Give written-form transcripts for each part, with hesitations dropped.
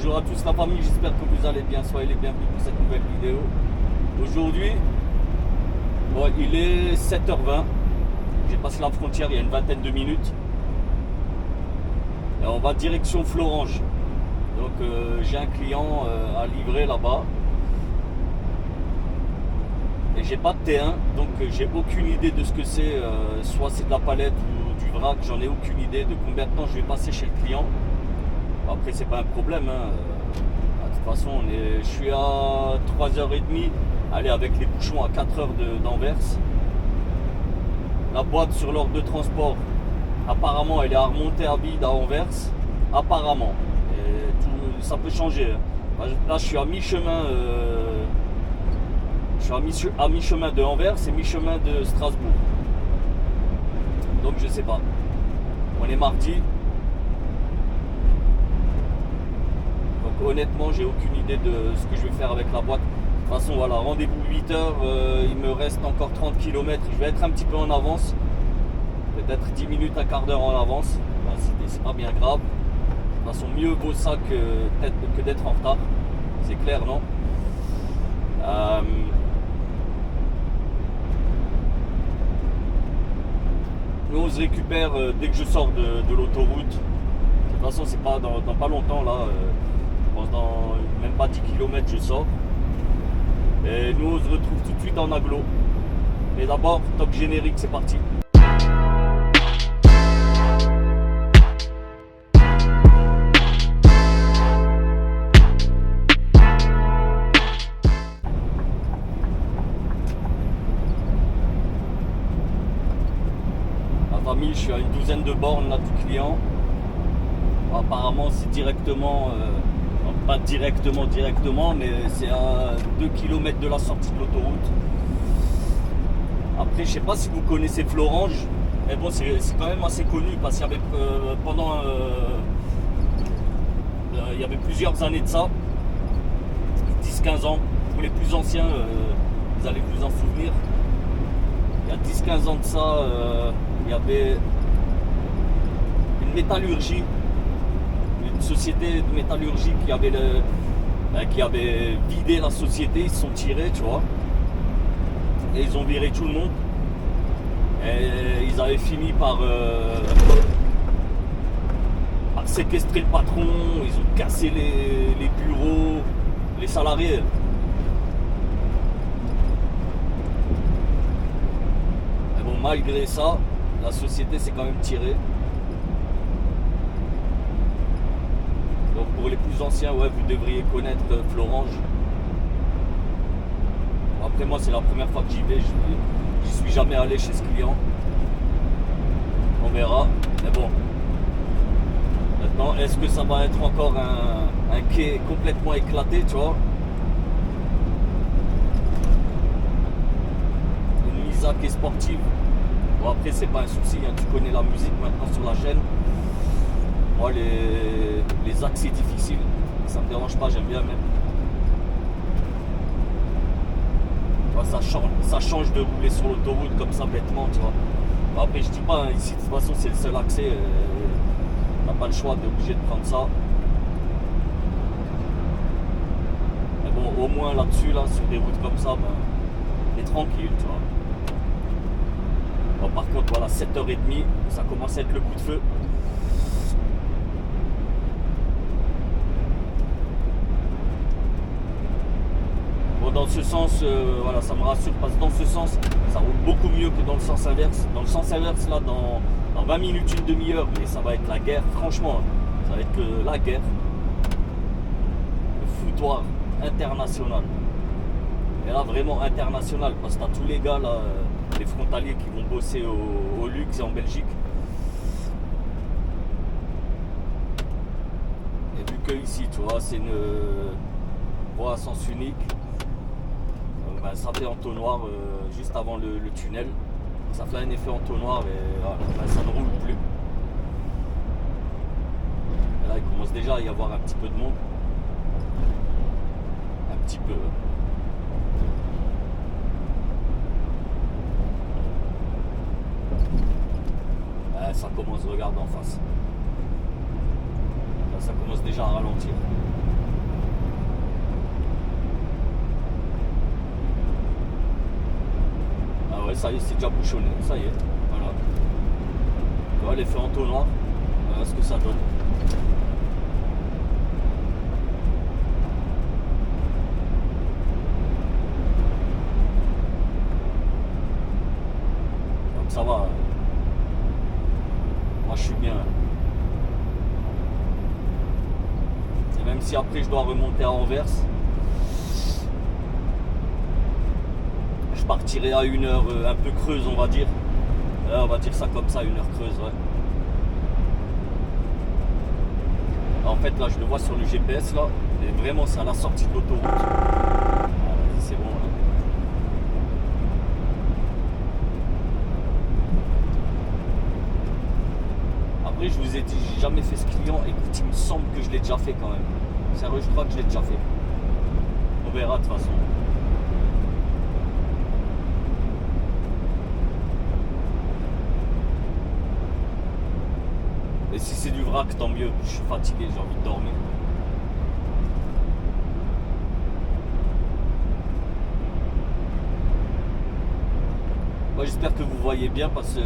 Bonjour à tous la famille, j'espère que vous allez bien, soyez les bienvenus pour cette nouvelle vidéo. Aujourd'hui, bon, il est 7h20, j'ai passé la frontière il y a une vingtaine de minutes. Et on va direction Florange. Donc j'ai un client à livrer là-bas. Et j'ai pas de T1, donc j'ai aucune idée de ce que c'est, soit c'est de la palette ou du vrac, j'en ai aucune idée de combien de temps je vais passer chez le client. Après c'est pas un problème, hein. De toute façon je suis à 3h30, allez avec les bouchons à 4h d'Anvers. La boîte sur l'ordre de transport, apparemment elle est à remonter à vide à Anvers, apparemment. Et tout, ça peut changer. Là je suis à mi-chemin. Je suis à mi-chemin de Anvers et mi-chemin de Strasbourg. Donc je sais pas. On est mardi. Donc honnêtement, j'ai aucune idée de ce que je vais faire avec la boîte. De toute façon, voilà, rendez-vous 8h. Il me reste encore 30 km. Je vais être un petit peu en avance. Peut-être 10 minutes, un quart d'heure en avance. C'est pas bien grave. De toute façon, mieux vaut ça que d'être en retard. C'est clair, non? Nous on se récupère dès que je sors de l'autoroute. De toute façon c'est pas dans pas longtemps là. Je pense dans même pas 10 km je sors. Et nous on se retrouve tout de suite en agglo. Mais d'abord top générique, c'est parti. Je suis à une douzaine de bornes là du client. Apparemment c'est directement, pas directement, mais c'est à 2 km de la sortie de l'autoroute. Après je sais pas si vous connaissez Florange, mais bon c'est quand même assez connu parce qu'il y avait il y avait plusieurs années de ça, 10-15 ans. Pour les plus anciens, vous allez vous en souvenir. Il y a 10-15 ans de ça, il y avait une métallurgie, une société de métallurgie qui avait vidé la société, ils se sont tirés, tu vois, et ils ont viré tout le monde. Et ils avaient fini par séquestrer le patron, ils ont cassé les bureaux, les salariés. Mais bon, malgré ça, la société s'est quand même tirée. Donc pour les plus anciens, ouais, vous devriez connaître Florange. Après moi c'est la première fois que j'y vais, j'y suis jamais allé chez ce client. On verra. Mais bon. Maintenant, est-ce que ça va être encore un quai complètement éclaté, tu vois? Une mise à quai sportive. Bon après c'est pas un souci, hein. Tu connais la musique maintenant sur la chaîne. Moi les accès difficiles, ça me dérange pas, j'aime bien même. Ça change de rouler sur l'autoroute comme ça bêtement, tu vois. Bon, après je dis pas, hein, ici de toute façon c'est le seul accès, t'as pas le choix, t'es obligé de prendre ça. Mais bon au moins là-dessus, là, sur des routes comme ça, ben, t'es tranquille, tu vois. Bon, par contre, voilà, 7h30, ça commence à être le coup de feu. Bon, dans ce sens, voilà, ça me rassure parce que dans ce sens, ça roule beaucoup mieux que dans le sens inverse. Dans le sens inverse, là, dans 20 minutes, une demi-heure, mais ça va être la guerre, franchement, ça va être la guerre. Le foutoir international. Et là, vraiment international, parce que t'as tous les gars, là, les frontaliers qui vont bosser au luxe et en Belgique. Et vu que ici, tu vois, c'est une voie à sens unique, donc, ben, ça fait entonnoir juste avant le tunnel. Ça fait un effet entonnoir et voilà, ben, ça ne roule plus. Et là, il commence déjà à y avoir un petit peu de monde. Un petit peu. Ça commence, regarde en face. Ça commence déjà à ralentir. Ah ouais, ça y est, c'est déjà bouchonné, ça y est. Voilà. Tu vois, l'effet entonnoir, voilà ce que ça donne. Donc ça va. Moi je suis bien. Et même si après je dois remonter à Anvers, je partirai à une heure un peu creuse, on va dire. On va dire ça comme ça, une heure creuse, ouais. En fait là je le vois sur le GPS là, et vraiment c'est à la sortie de l'autoroute. Ah, c'est bon là. Après je vous ai dit, j'ai jamais fait ce client, écoute il me semble que je l'ai déjà fait quand même. Sérieux, je crois que je l'ai déjà fait. On verra de toute façon. Et si c'est du vrac, tant mieux. Je suis fatigué, j'ai envie de dormir. Moi j'espère que vous voyez bien parce que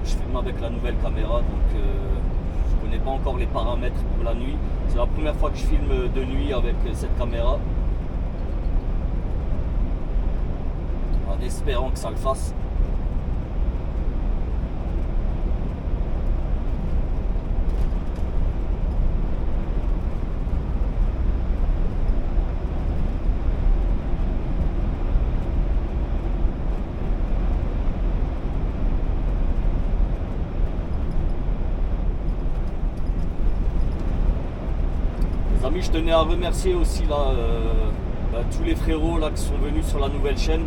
je filme avec la nouvelle caméra, donc je connais pas encore les paramètres pour la nuit. C'est la première fois que je filme de nuit avec cette caméra. En espérant que ça le fasse. Les amis, je tenais à remercier aussi là, tous les frérots là, qui sont venus sur la nouvelle chaîne,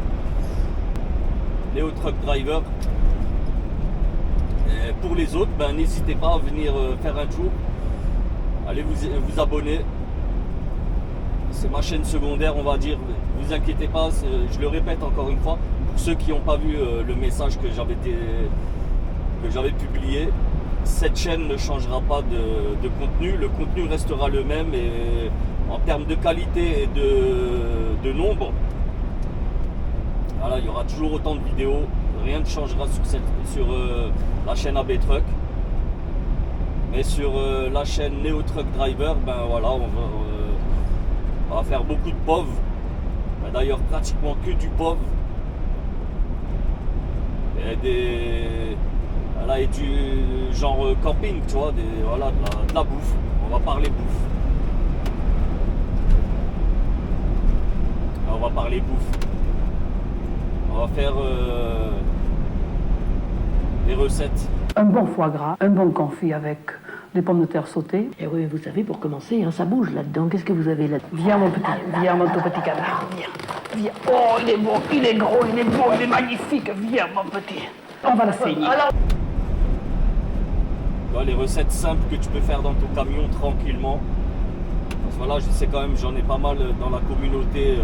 Neo Truck Driver. Et pour les autres, n'hésitez pas à venir faire un tour. Allez vous abonner. C'est ma chaîne secondaire, on va dire. Vous inquiétez pas, je le répète encore une fois, pour ceux qui n'ont pas vu le message que j'avais publié. Cette chaîne ne changera pas de contenu, le contenu restera le même et en termes de qualité et de nombre, voilà, il y aura toujours autant de vidéos, rien ne changera sur la chaîne AB Truck. Mais sur la chaîne Neo Truck Driver, voilà, on va faire beaucoup de POV, d'ailleurs pratiquement que du POV. Et du genre camping, tu vois, voilà, de la bouffe. On va parler bouffe. On va parler bouffe. On va faire des recettes. Un bon foie gras, un bon confit avec des pommes de terre sautées. Et oui, vous savez, pour commencer, ça bouge là-dedans. Qu'est-ce que vous avez là? Viens mon tout petit canard, viens. Oh, il est beau, il est gros, il est beau, il est magnifique. Viens mon petit. On va la saigner. Les recettes simples que tu peux faire dans ton camion tranquillement. Parce que voilà, je sais quand même, j'en ai pas mal dans la communauté.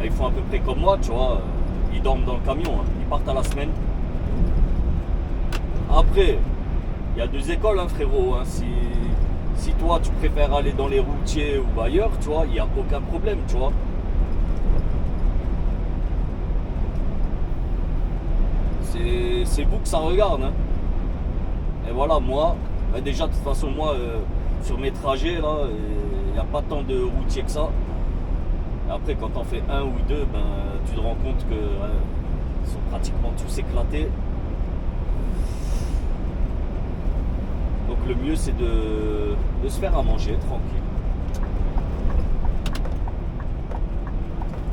Ils font à peu près comme moi, tu vois. Ils dorment dans le camion, hein. Ils partent à la semaine. Après, il y a deux écoles, hein, frérot. Hein. Si toi, tu préfères aller dans les routiers ou ailleurs, tu vois, il n'y a aucun problème, tu vois. C'est vous que ça regarde, hein. Et voilà, moi, déjà de toute façon, moi, sur mes trajets, là, il n'y a pas tant de routiers que ça. Et après, quand t'en fais un ou deux, tu te rends compte que ils sont pratiquement tous éclatés. Donc le mieux, c'est de se faire à manger, tranquille.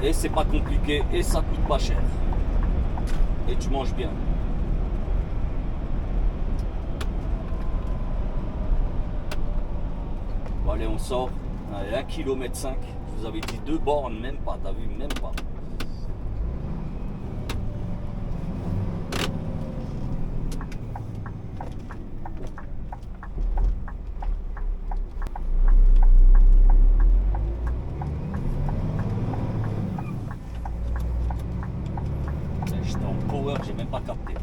Et c'est pas compliqué, et ça coûte pas cher. Et tu manges bien. Bon, allez, on sort. Allez, 1,5 km. Je vous avais dit 2 bornes, même pas, t'as vu, même pas. J'étais en power, j'ai même pas capté.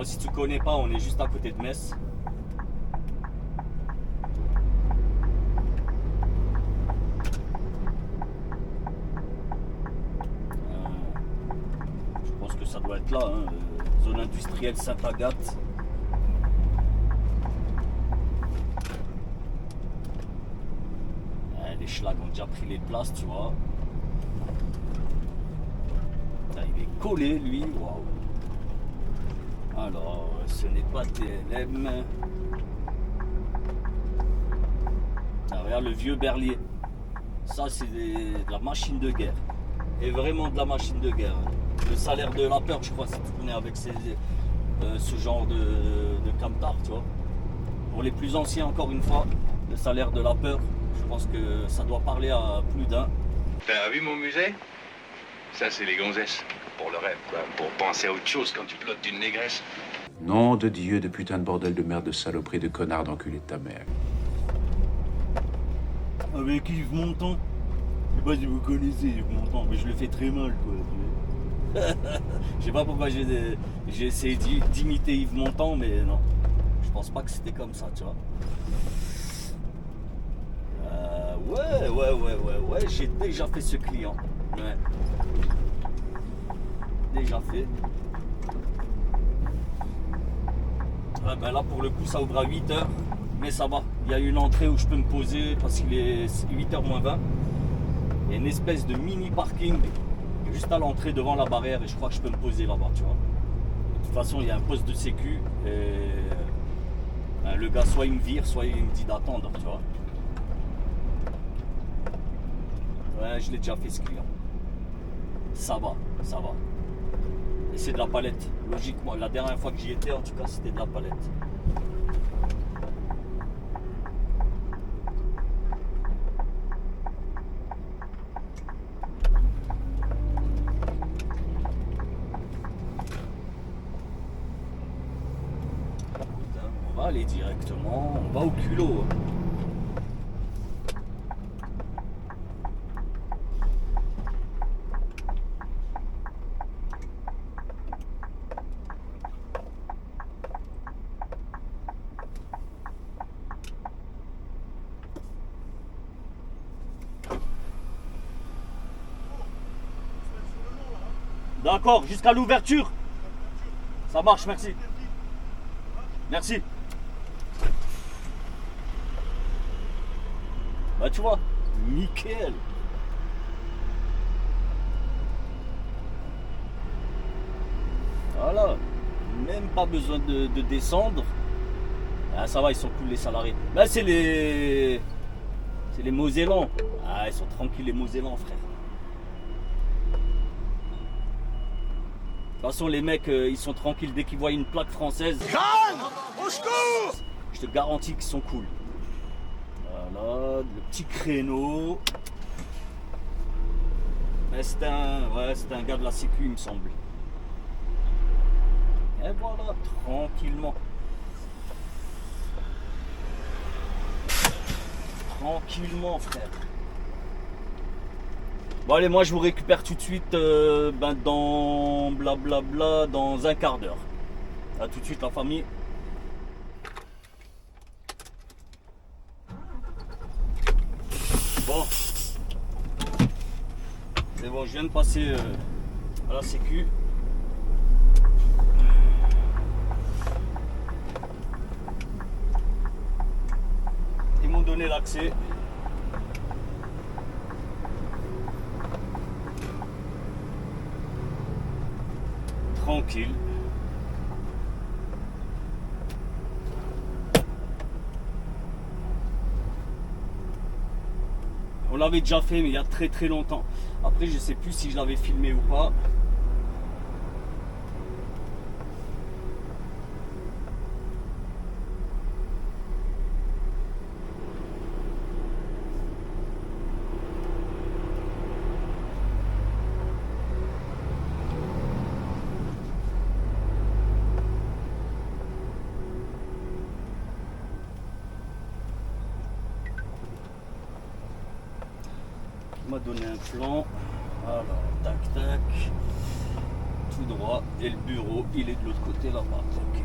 Alors si tu connais pas, on est juste à côté de Metz. Je pense que ça doit être là, hein, zone industrielle Sainte-Agathe. Les schlags ont déjà pris les places, tu vois. Là, il est collé, lui. Waouh. Alors, ce n'est pas TLM. Ah, regarde le vieux berlier. Ça, c'est de la machine de guerre. Et vraiment de la machine de guerre. Le salaire de la peur, je crois, si tu connais avec ce genre de camtar, tu vois. Pour les plus anciens, encore une fois, le salaire de la peur, je pense que ça doit parler à plus d'un. T'as vu mon musée? Ça, c'est les gonzesses. Pour le rêve, quoi. Pour penser à autre chose quand tu plottes d'une négresse. Nom de Dieu, de putain de bordel de merde, de saloperie, de connard, d'enculé de ta mère. Avec Yves Montand. Je sais pas si vous connaissez Yves Montand, mais je le fais très mal, quoi. Je sais pas pourquoi j'ai essayé d'imiter Yves Montand, mais non. Je pense pas que c'était comme ça, tu vois. Ouais, j'ai déjà fait ce client. Ouais. Déjà fait. Ah ben là pour le coup ça ouvre à 8h, mais ça va. Il y a une entrée où je peux me poser parce qu'il est 8h moins 20. Il y a une espèce de mini parking juste à l'entrée devant la barrière et je crois que je peux me poser là-bas, tu vois. De toute façon il y a un poste de sécu et le gars soit il me vire, soit il me dit d'attendre, tu vois. Ouais, je l'ai déjà fait ce client. Ça va, ça va. Et c'est de la palette. Logiquement, la dernière fois que j'y étais, en tout cas, c'était de la palette. On va aller directement, on va au culot. D'accord, jusqu'à l'ouverture. Ça marche, merci. Merci. Bah tu vois, nickel. Voilà, même pas besoin de descendre. Ah, ça va, ils sont cool les salariés. Là c'est les Mosellans. Ah, ils sont tranquilles les Mosellans, frère. De toute façon, les mecs, ils sont tranquilles dès qu'ils voient une plaque française. Au secours! Je te garantis qu'ils sont cool. Voilà, le petit créneau. Mais c'était un gars de la sécu, il me semble. Et voilà, tranquillement. Tranquillement, frère. Bon allez, moi je vous récupère tout de suite dans blablabla dans un quart d'heure. A tout de suite la famille. Bon. C'est bon, je viens de passer à la sécu. Ils m'ont donné l'accès. Tranquille. On l'avait déjà fait mais il y a très très longtemps. Après je sais plus si je l'avais filmé ou pas. Il m'a donné un plan. Alors, tac tac. Tout droit. Et le bureau, il est de l'autre côté là-bas. Ok.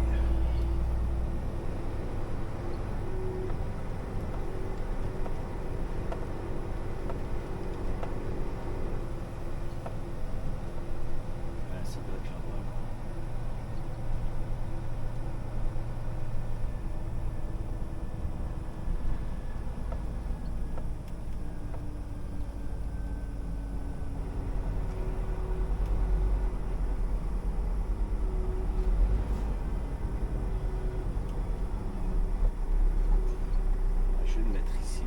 Ouais, ça doit être là-bas. Je vais le mettre ici.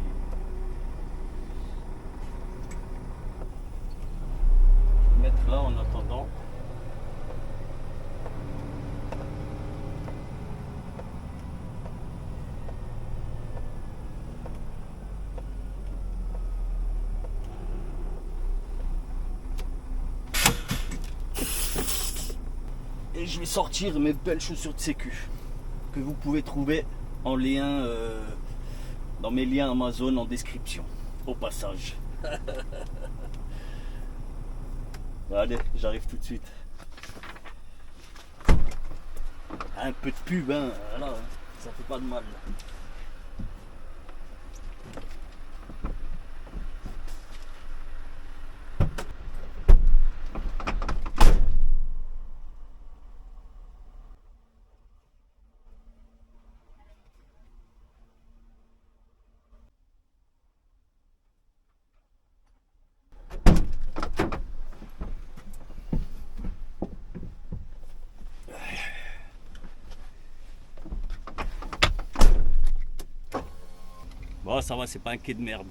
Je vais le mettre là en attendant. Et je vais sortir mes belles chaussures de sécu que vous pouvez trouver en lien dans mes liens Amazon en description, au passage. Allez, j'arrive tout de suite. Un peu de pub, hein, voilà, ça fait pas de mal. Bon, ça va, c'est pas un quai de merde.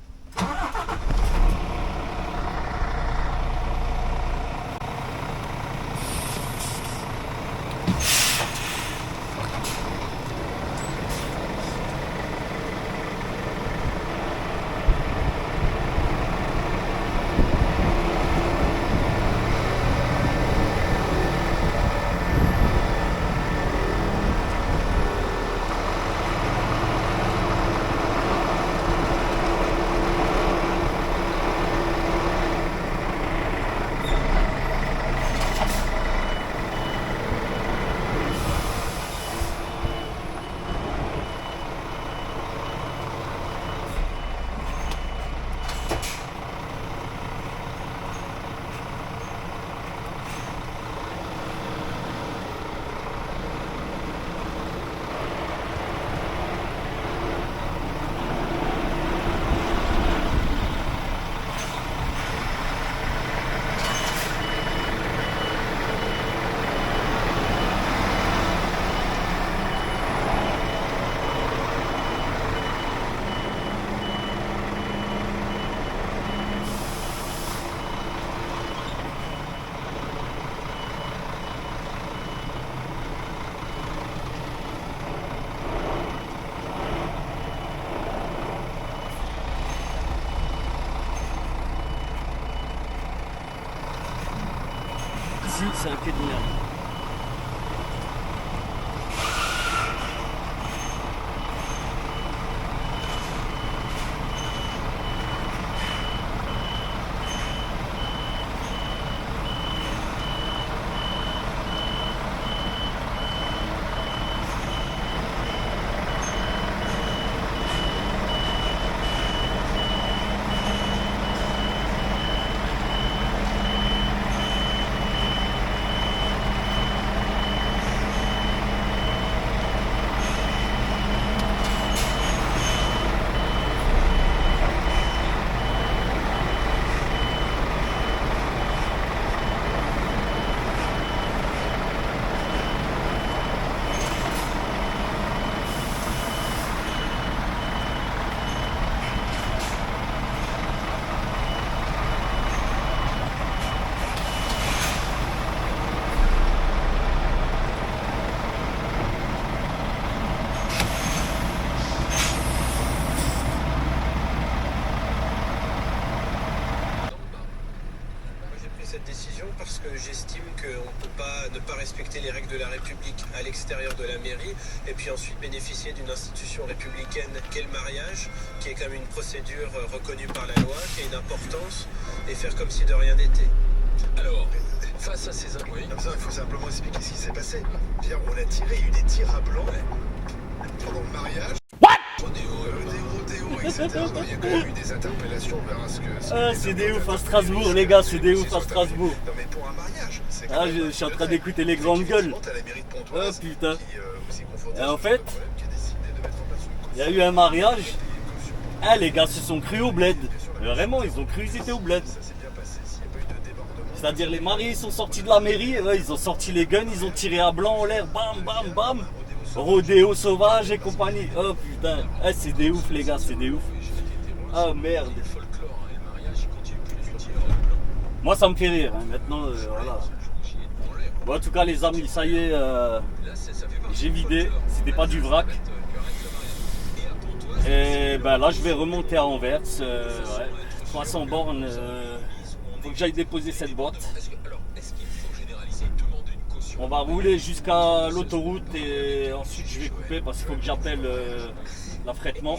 Ici, c'est un quai de merde. Cette décision parce que j'estime qu'on ne peut pas ne pas respecter les règles de la République à l'extérieur de la mairie et puis ensuite bénéficier d'une institution républicaine qu'est le mariage, qui est quand même une procédure reconnue par la loi, qui a une importance, et faire comme si de rien n'était. Alors, face à ces inconnus, comme ça, il faut simplement expliquer ce qui s'est passé. Bien, on a tiré, il y a eu des tirs à blanc pendant le mariage. Rodéo, etc. Donc, il y a quand même eu des interpellations, on verra ce que... Ah, c'est des ouf à Strasbourg, les gars, c'est des ouf à Strasbourg. Non, mais pour un mariage, c'est Ah, je suis en train d'écouter les grandes gueules. t'as la mairie de Pontoise Oh putain. qui, aussi confrontée Et à en ce fait, problème, qui a décidé de mettre en place une il y a eu un mariage. Ah, les gars se sont crus au bled. Vraiment, ils ont cru qu'ils étaient au bled. Ça s'est bien passé, s'il n'y a pas eu de débordement. C'est-à-dire, les mariés sont sortis de la mairie, ils ont sorti les guns, ils ont tiré à blanc en l'air, bam, bam, bam. Rodéo sauvage et compagnie. Oh putain, ah, c'est des ouf, les gars, c'est des ouf. Ah merde. Moi, ça me fait rire, hein. Maintenant, voilà. Bon, en tout cas, les amis, ça y est, j'ai vidé, c'était pas du vrac. Et ben là, je vais remonter à Anvers, ouais. 300 bornes, faut que j'aille déposer cette boîte. On va rouler jusqu'à l'autoroute et ensuite je vais couper parce qu'il faut que j'appelle l'affrètement.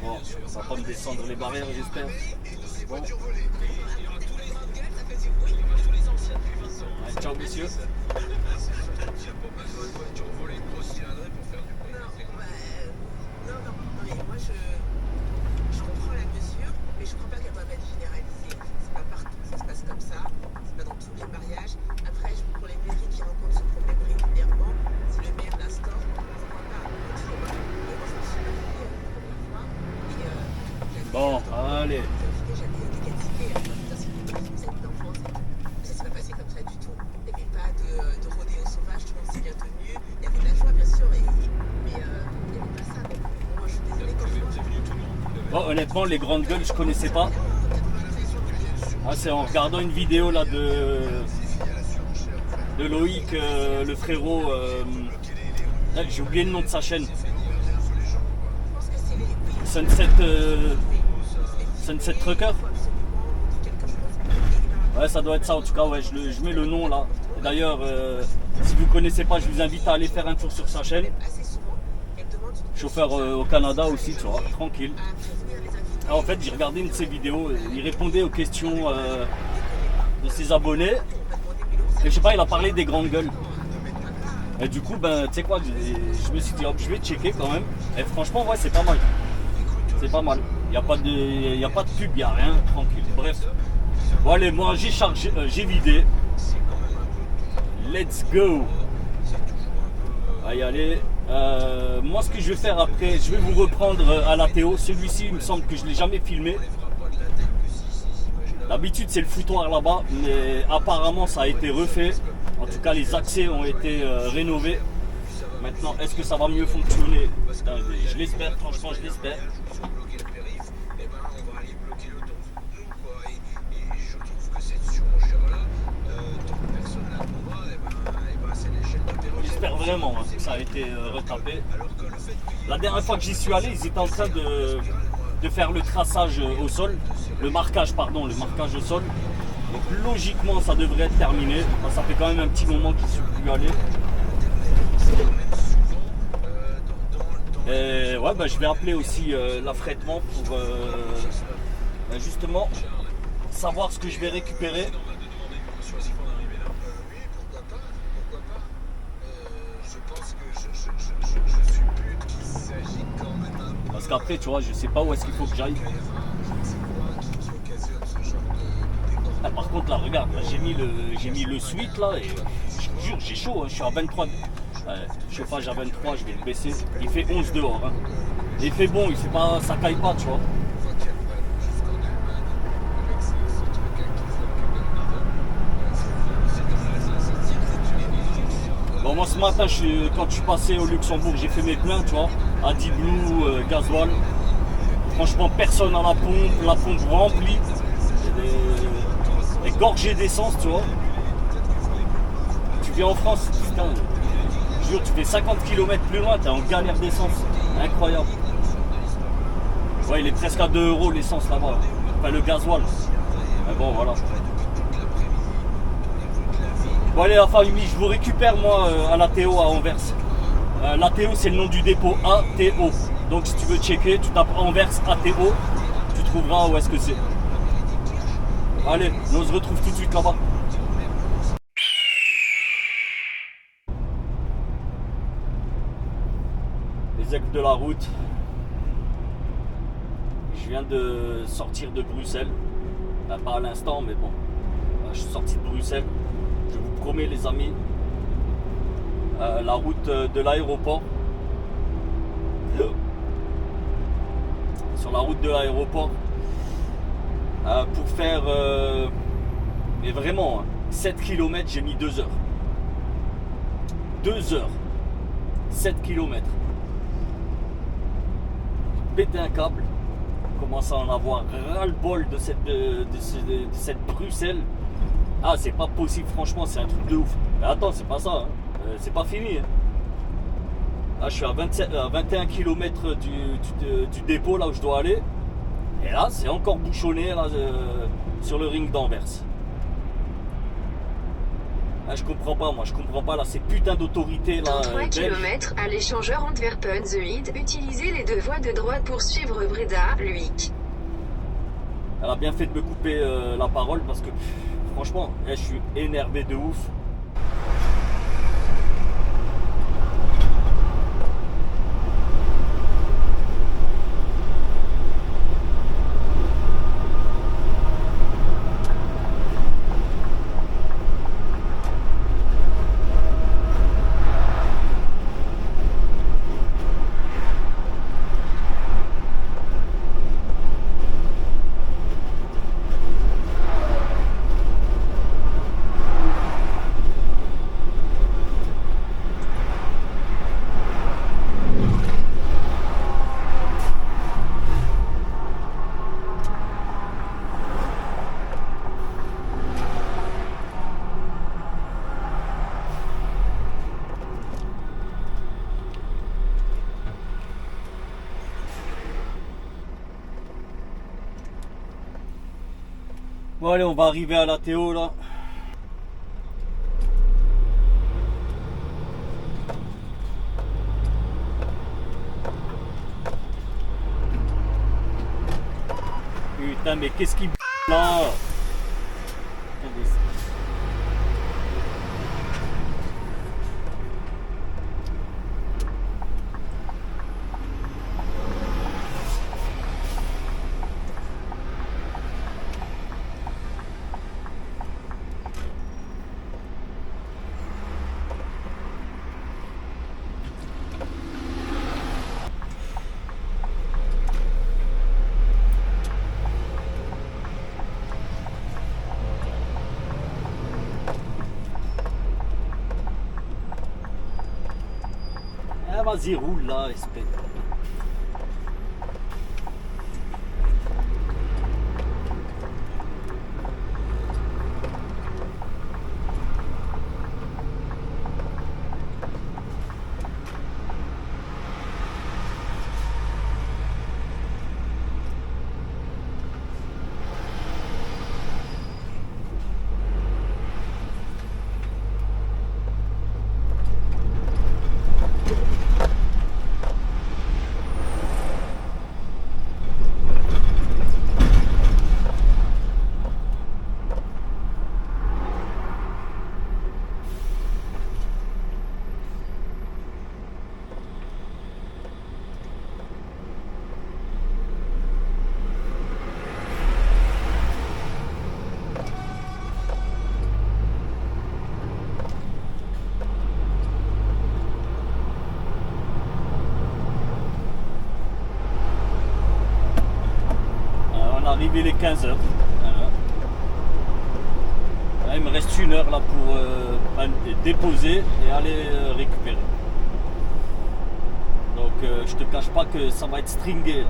Bon, ça va pas me descendre les barrières, j'espère. Bon. Ouais, ciao, messieurs. Moi je comprends la mesure, mais je crois pas qu'elle doit être généralisée. C'est pas partout, ça se passe comme ça. C'est pas dans tous les mariages. Après, pour les mairies qui rencontrent ce problème régulièrement, si le maire l'instaure, pourquoi pas? Mais moi je me suis mariée la première fois et Bon, allez. j'avais négativité. Ça c'est des amis d'enfance. Ça s'est pas passé comme ça du tout. Il n'y avait pas de rodéo sauvage, tout le monde s'est bien tenu. Il y avait de la joie bien sûr, mais il n'y avait pas ça. Donc, moi je suis désolée quand je Bon, honnêtement, les grandes gueules, je connaissais pas. Ah, c'est en regardant une vidéo là de Loïc, le frérot. J'ai oublié le nom de sa chaîne. Sunset Trucker. Ouais, ça doit être ça en tout cas. Ouais, je mets le nom là. D'ailleurs, si vous connaissez pas, je vous invite à aller faire un tour sur sa chaîne. Chauffeur au Canada aussi, tu vois, tranquille. Alors, en fait, j'ai regardé une de ses vidéos, il répondait aux questions de ses abonnés. Et je sais pas, il a parlé des grandes gueules. Et du coup, ben, tu sais quoi, je me suis dit, hop, je vais checker quand même. Et franchement, ouais, c'est pas mal. C'est pas mal. Il n'y a pas de pub, il n'y a rien, tranquille. Bref. Bon, allez, moi, j'ai chargé, j'ai vidé. Let's go. On va y aller. Moi, ce que je vais faire après, je vais vous reprendre à l'ATO. Celui-ci, il me semble que je ne l'ai jamais filmé. D'habitude, c'est le foutoir là-bas, mais apparemment, ça a été refait. En tout cas, les accès ont été rénovés. Maintenant, est-ce que ça va mieux fonctionner? Je l'espère, franchement, je l'espère. J'espère vraiment hein, que ça a été retapé. La dernière fois que j'y suis allé, ils étaient en train de faire le traçage au sol, le marquage au sol. Donc logiquement ça devrait être terminé. Enfin, ça fait quand même un petit moment qu'ils ne sont plus allés. Et ouais, bah, je vais appeler aussi l'affrètement pour justement savoir ce que je vais récupérer. Parce qu'après, tu vois, je sais pas où est-ce qu'il faut que j'aille. Ah, par contre, là, regarde, là, j'ai mis le suite là et je te jure, j'ai chaud, hein, je suis à 23. Chauffage à 23, je vais le baisser. Il fait 11 dehors. Hein. Et il fait bon, il fait pas, ça caille pas, tu vois. Bon, moi ce matin, quand je suis passé au Luxembourg, j'ai fait mes pleins, tu vois, à 10 Blue, gasoil. Franchement, personne à la pompe remplie. Et gorgée d'essence, tu vois. Tu viens en France, putain, je jure, tu fais 50 km plus loin, t'es en galère d'essence. Incroyable. Ouais, il est presque à 2 € l'essence là-bas. Enfin, le gasoil. Mais bon, voilà. Bon allez la famille, je vous récupère moi à l'ATO à Anvers. L'ATO c'est le nom du dépôt, ATO. Donc si tu veux checker, tu tapes Anvers ATO, tu trouveras où est-ce que c'est. Allez, nous on se retrouve tout de suite là-bas. Les actes de la route. Je viens de sortir de Bruxelles. Enfin, pas à l'instant, mais bon. Je suis sorti de Bruxelles. Je vous promets les amis. La route de l'aéroport. Sur la route de l'aéroport. Pour faire mais vraiment 7 km, j'ai mis 2 heures. 2 heures. 7 km. J'ai pété un câble. Je commence à en avoir ras-le-bol de cette Bruxelles. Ah, c'est pas possible, franchement, c'est un truc de ouf. Mais attends, c'est pas ça, hein. C'est pas fini. Hein. Là, je suis à 21 km du dépôt, là où je dois aller. Et là, c'est encore bouchonné là, sur le ring d'Anvers. Là, je comprends pas, moi, je comprends pas là, ces putains d'autorités là. Dans 3 km à l'échangeur Antwerpen-Zuid, utilisez les 2 voies de droite pour suivre Breda-Luik. Elle a bien fait de me couper la parole parce que franchement, je suis énervé de ouf. Bon allez, on va arriver à la Théo là. Putain, mais qu'est-ce qui là? Vas-y, roule là, espèce. Arrivé les 15 heures. Voilà. Là, il me reste 1 heure là pour déposer et aller récupérer. Donc je te cache pas que ça va être stringé là.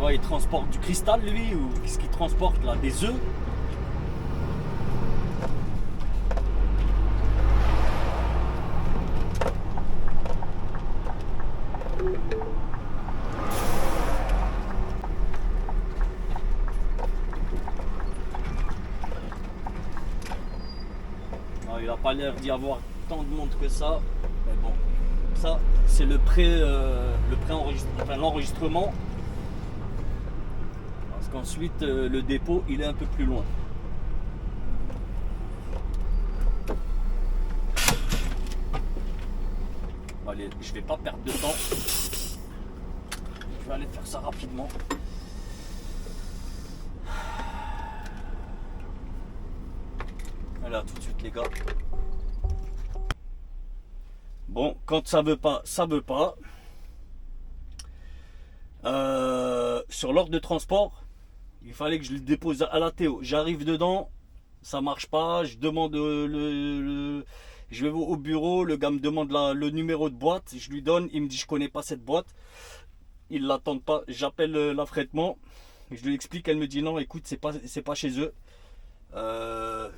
Ouais, il transporte du cristal lui ou qu'est-ce qu'il transporte là? Des œufs? il n'a pas l'air d'y avoir tant de monde que ça. Mais bon, ça c'est l'enregistrement. Parce qu'ensuite le dépôt il est un peu plus loin. Allez, je vais pas perdre de temps. Je vais aller faire ça rapidement. Voilà, tout de suite les gars. Bon, quand ça veut pas, ça veut pas. Sur l'ordre de transport, il fallait que je le dépose à la Théo. J'arrive dedans, ça marche pas. Je demande je vais au bureau, le gars me demande le numéro de boîte, je lui donne, il me dit je connais pas cette boîte. Ils l'attendent pas, j'appelle l'affrètement, je lui explique, elle me dit non, écoute, c'est pas chez eux.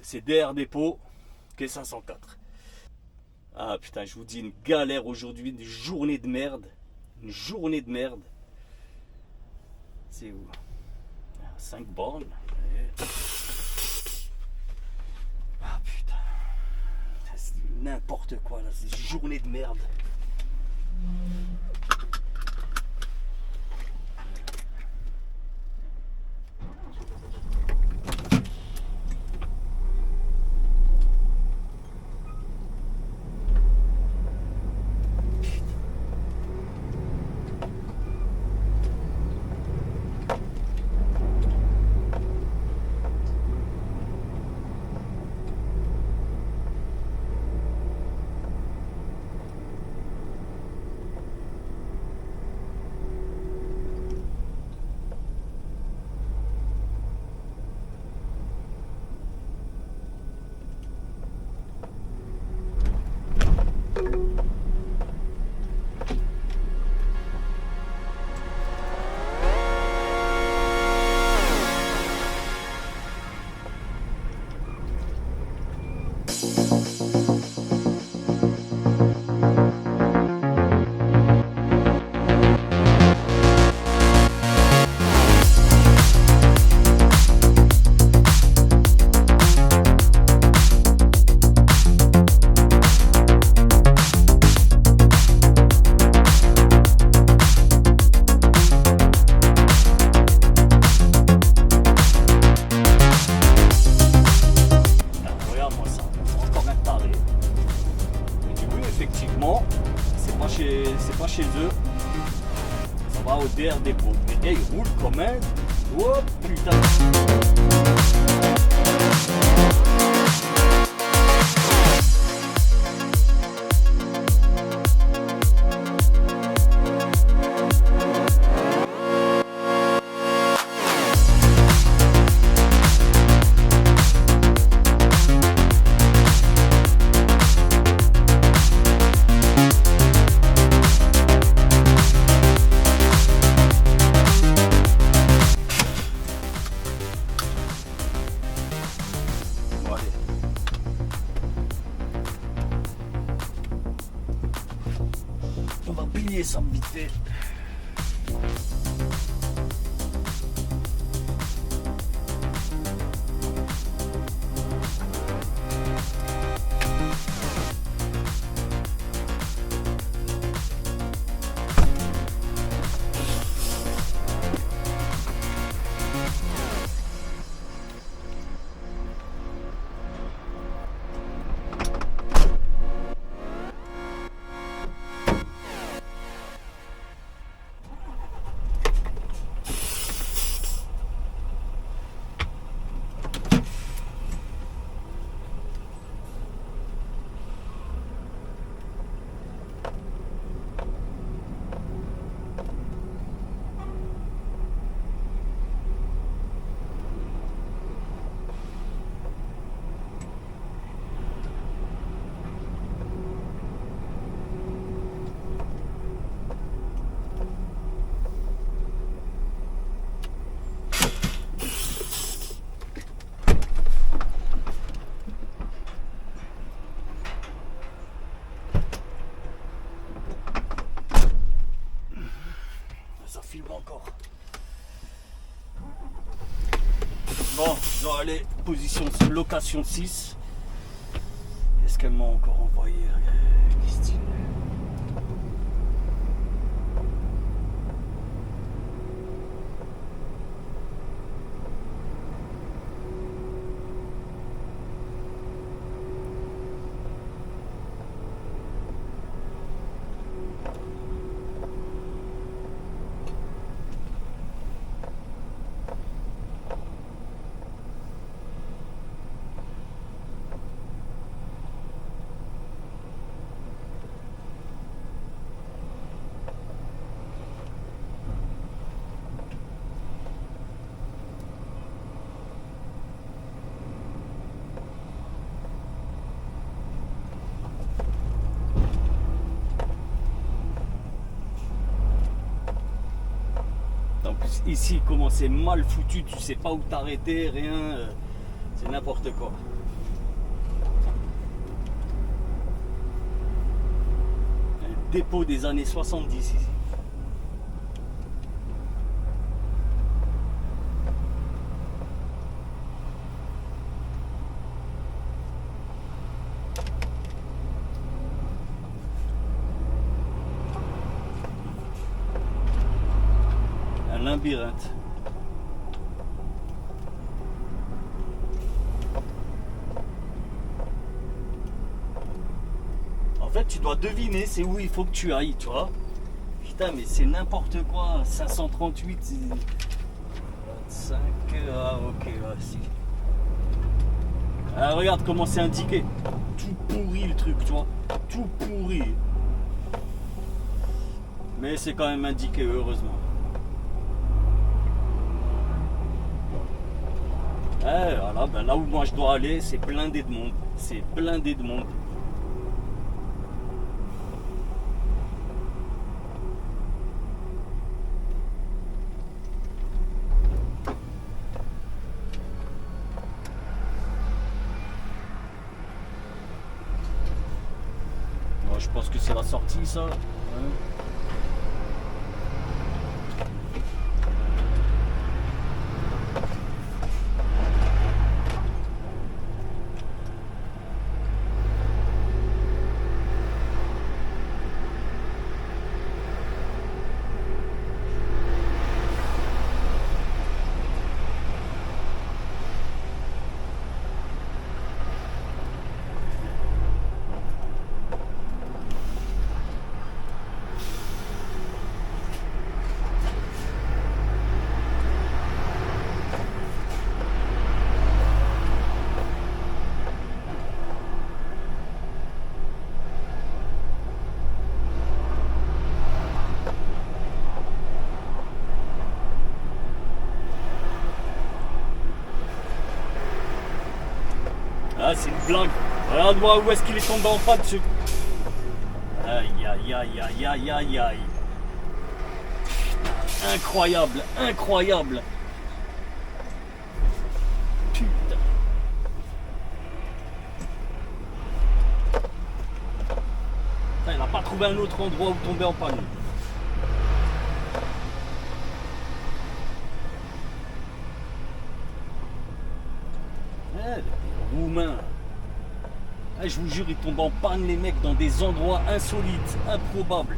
C'est DR Dépôt, quai 504. Ah putain, je vous dis une galère aujourd'hui, une journée de merde. Une journée de merde. C'est où? 5 bornes. Ah putain. C'est n'importe quoi là, c'est une journée de merde. C'est pas chez eux. Ça va au DR Dépôt. Mais ils roulent quand même. Oh putain. On va plier ça vite fait. Encore. Bon, je dois aller position location 6. Qu'est-ce qu'elle m'a encore envoyé, Christine? En plus, ici, comment c'est mal foutu, tu sais pas où t'arrêter, rien, c'est n'importe quoi. Un dépôt des années 70 ici. Un labyrinthe. En fait, tu dois deviner c'est où il faut que tu ailles, tu vois. Putain, mais c'est n'importe quoi. 538, 25. Ah, ok, si. Ah, regarde comment c'est indiqué. Tout pourri le truc, tu vois. Tout pourri. Mais c'est quand même indiqué, heureusement. Voilà, ben là où moi je dois aller, c'est blindé de monde. C'est blindé de monde. Bon, je pense que c'est la sortie, ça. Hein. Ah, c'est une blague. Regarde-moi où est-ce qu'il est tombé en panne dessus. Aïe, aïe, aïe, aïe, aïe, aïe, aïe. Incroyable, incroyable. Putain. Putain, il n'a pas trouvé un autre endroit où tomber en panne. Roumain. Ah, je vous jure, ils tombent en panne les mecs dans des endroits insolites, improbables.